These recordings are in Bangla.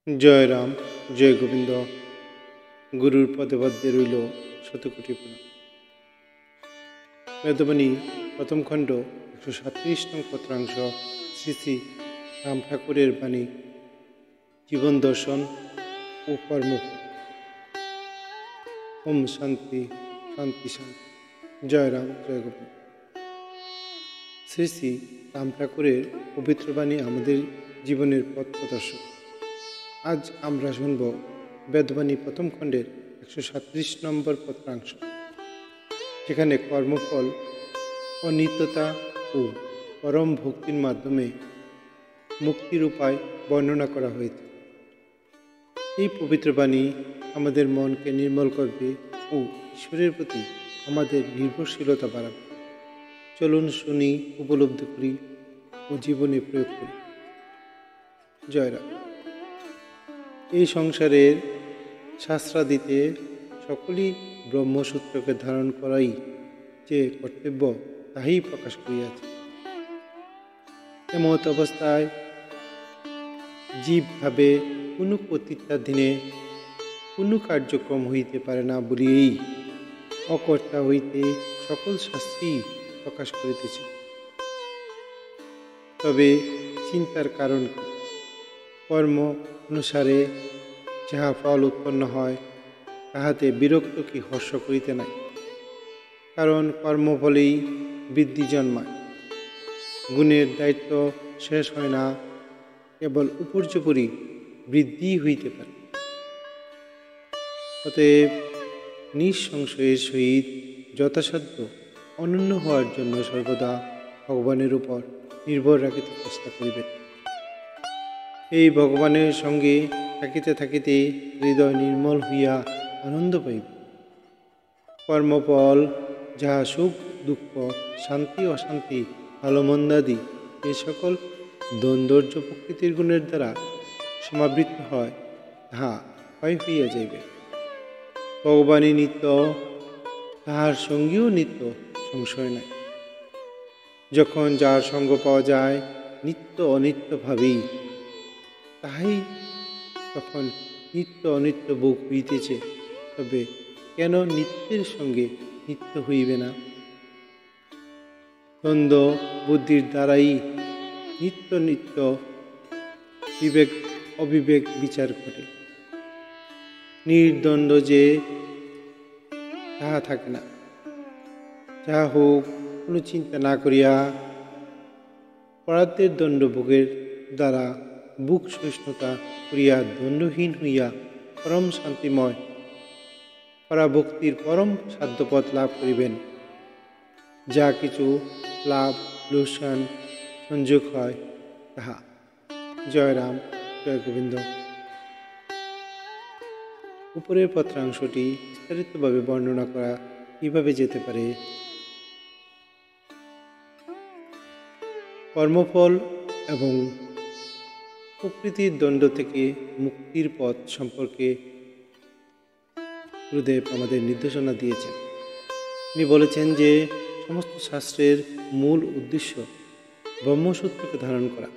জয় রাম, জয় গোবিন্দ। গুরুর পদে পদ্মে রইল শতকোটি প্রণাম। বেদবাণী প্রথম খণ্ড 137 নং পত্রাংশ শ্রী শ্রী রাম ঠাকুরের বাণী, জীবন দর্শন ও কর্মফল। ওম শান্তি শান্তি শান্তি। জয় রাম, জয় গোবিন্দ। শ্রী শ্রী রাম ঠাকুরের পবিত্র বাণী আমাদের জীবনের পথ প্রদর্শক। আজ আমরা শুনব বেদবাণী প্রথম খণ্ডের 137 নম্বর পত্রাংশ, যেখানে কর্মফল, অনিত্যতা ও পরম ভক্তির মাধ্যমে মুক্তির উপায় বর্ণনা করা হয়েছে। এই পবিত্র বাণী আমাদের মনকে নির্মল করবে ও ঈশ্বরের প্রতি আমাদের নির্ভরশীলতা বাড়াবে। চলুন শুনি, উপলব্ধি করি ও জীবনে প্রয়োগ করি। জয় রাম। এই সংসারের শাস্ত্রাদিতে সকলেই ব্রহ্মসূত্রকে ধারণ করাই যে কর্তব্য, তাহাই প্রকাশ করিয়াছে। এমত অবস্থায় জীবভাবে কোনো কর্তৃত্বাধীনে কোনো কার্যক্রম হইতে পারে না বলিয়েই অকর্তা হইতে সকল শাস্ত্রই প্রকাশ করিতেছে। তবে চিন্তার কারণ কি? কর্ম অনুসারে যাহা ফল উৎপন্ন হয়, তাহাতে বিরক্ত কি হর্ষ করিতে নাই? কারণ কর্মফলেই বৃদ্ধি জন্মায়। গুণের দায়িত্ব শেষ হয় না, কেবল উপর্যুপরি বৃদ্ধি হইতে পারে। অতএব নিঃসংশয়ের সহিত যথাসাধ্য অনন্য হওয়ার জন্য সর্বদা ভগবানের উপর নির্ভর রাখিতে চেষ্টা করিবেন। এই ভগবানের সঙ্গে থাকিতে থাকিতে হৃদয় নির্মল হইয়া আনন্দ পাইবে। কর্মফল যাহা সুখ দুঃখ, শান্তি অশান্তি, ভালো মন্দাদি এ সকল দ্বন্দ্বর্য প্রকৃতির গুণের দ্বারা সমাবৃত হয়, তাহা ক্ষয় হইয়া যাইবে। ভগবানই নিত্য, তাহার সঙ্গীও নিত্য, সংশয় নাই। যখন যার সঙ্গ পাওয়া যায় নিত্য অনিত্য ভাবেই, তাহাই তখন নিত্য অনিত্য ভোগ হইতেছে। তবে কেন নিত্যের সঙ্গে নিত্য হইবে না? দ্বন্দ্ব বুদ্ধির দ্বারাই নিত্য নিত্য বিবেক অবিবেক বিচার করে। নির্দ্বন্দ্ব যে তাহা থাকে না। যাহা হোক, কোনো চিন্তা না করিয়া পরার্থের দণ্ড ভোগের দ্বারা বুক সহিষ্ণুতা করিয়া দণ্ডহীন হইয়া পরম শান্তিময় পরাভক্তির পরম সাধ্যপথ লাভ করিবেন। যা কিছু লাভ লোকসান সংযোগ হয়, তাহা। জয় রাম, জয় গোবিন্দ। উপরের পত্রাংশটি বিস্তারিতভাবে বর্ণনা করা কিভাবে যেতে পারে? কর্মফল এবং প্রকৃতির দণ্ড থেকে মুক্তির পথ সম্পর্কে গুরুদেব আমাদের নির্দেশনা দিয়েছেন। তিনি বলেছেন যে সমস্ত শাস্ত্রের মূল উদ্দেশ্য ব্রহ্মসূত্রকে ধারণ করা।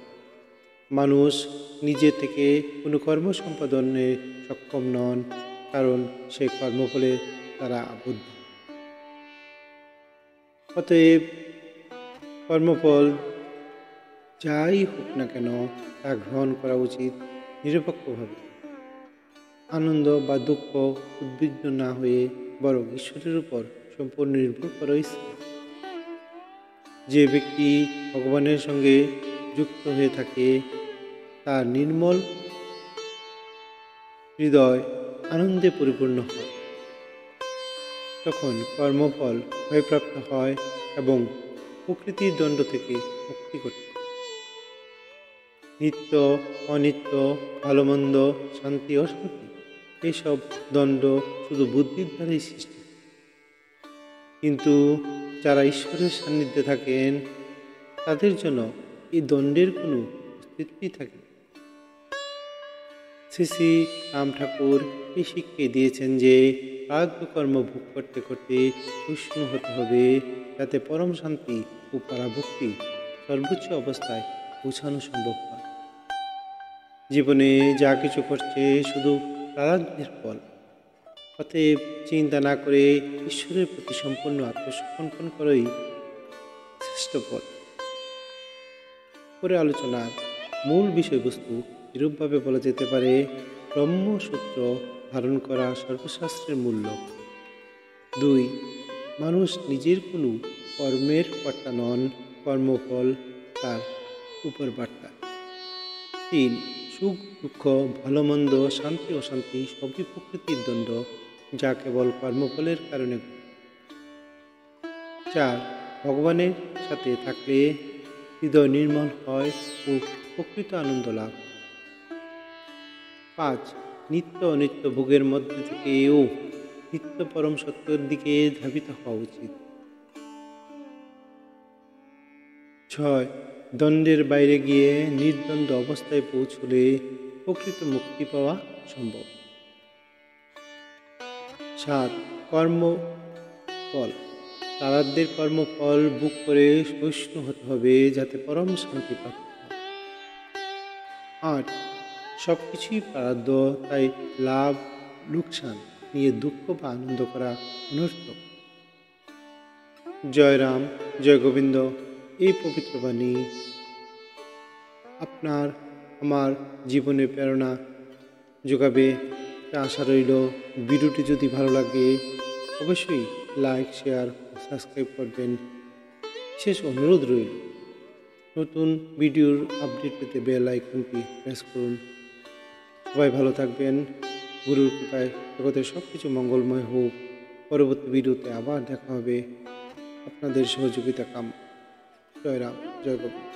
মানুষ নিজে থেকে কোনো কর্ম সম্পাদনে সক্ষম নন, কারণ সে কর্মফলের দ্বারা আবদ্ধ। অতএব কর্মফল যাই হোক না কেন, তা গ্রহণ করা উচিত নিরপেক্ষভাবে। আনন্দ বা দুঃখ উদ্বিগ্ন না হয়ে বরং ঈশ্বরের উপর সম্পূর্ণ নির্ভর করা উচিত। যে ব্যক্তি ভগবানের সঙ্গে যুক্ত হয়ে থাকে, তার নির্মল হৃদয় আনন্দে পরিপূর্ণ হয়। তখন কর্মফল ভয়প্রাপ্ত হয় এবং প্রকৃতির দণ্ড থেকে মুক্তি ঘটে। নিত্য অনিত্য, ভালো মন্দ, শান্তি অশান্তি, এইসব দ্বন্দ্ব শুধু বুদ্ধির দ্বারাই সৃষ্টি। কিন্তু যারা ঈশ্বরের সান্নিধ্যে থাকেন, তাদের জন্য এই দ্বন্দ্বের কোনো অস্তিত্বই থাকে না। শ্রী শ্রী রাম ঠাকুর এই শিক্ষা দিয়েছেন যে প্রারব্ধকর্ম ভোগ করতে করতে সহিষ্ণু হতে হবে, যাতে পরম শান্তি ও পরাভক্তি সর্বোচ্চ অবস্থায় পৌঁছানো সম্ভব হয়। জীবনে যা কিছু করছে শুধু প্রারব্ধের ফল। অতএব চিন্তা না করে ঈশ্বরের প্রতি সম্পূর্ণ আত্মসমর্পণ করাই শ্রেষ্ঠ পথ। পরে আলোচনার মূল বিষয়বস্তু এরূপভাবে বলা যেতে পারে: ব্রহ্মসূত্র ধারণ করা সর্বশাস্ত্রের মূল লক্ষ্য। 2. মানুষ নিজের কোনো কর্মের কর্তা নন, কর্মফল তার উপর বার্তা। 3. সুখ দুঃখ, ভালো মন্দ, শান্তি অশান্তি সবই প্রকৃতির দ্বন্দ্ব, যা কেবল কর্মফলের কারণে। 4. ভগবানের সাথে থাকলে হৃদয় নির্মল হয় ও প্রকৃত আনন্দ লাভ। 5. নিত্য অনিত্য ভোগের মধ্যে থেকেও নিত্য পরম সত্যের দিকে ধাবিত হওয়া উচিত। 6. দ্বন্দ্বের বাইরে গিয়ে নির্দ্বন্দ্ব অবস্থায় পৌঁছলে প্রকৃত মুক্তি পাওয়া সম্ভব। 7. কর্মফল, প্রারব্ধের কর্মফল ভোগ করে সহিষ্ণু হতে হবে, যাতে পরম শান্তি প্রাপ্ত হয়। 8. সব কিছুই প্রারব্ধ, তাই লাভ লোকসান নিয়ে দুঃখ বা আনন্দ করা অনর্থক। জয় রাম, জয় গোবিন্দ। এই পবিত্র বাণী আপনার আমার জীবনে প্রেরণা যোগাবে, আশা রইল। ভিডিওটি যদি ভালো লাগে অবশ্যই লাইক, শেয়ার, সাবস্ক্রাইব করবেন। বিশেষ অনুরোধ রইল, নতুন ভিডিওর আপডেট পেতে বেল আইকনটি প্রেস করুন। সবাই ভালো থাকবেন। গুরুর কৃপায় জগতের সব কিছু মঙ্গলময় হোক। পরবর্তী ভিডিওতে আবার দেখা হবে। আপনাদের সহযোগিতা কাম। জয় রাম, জয় গোবিন্দ।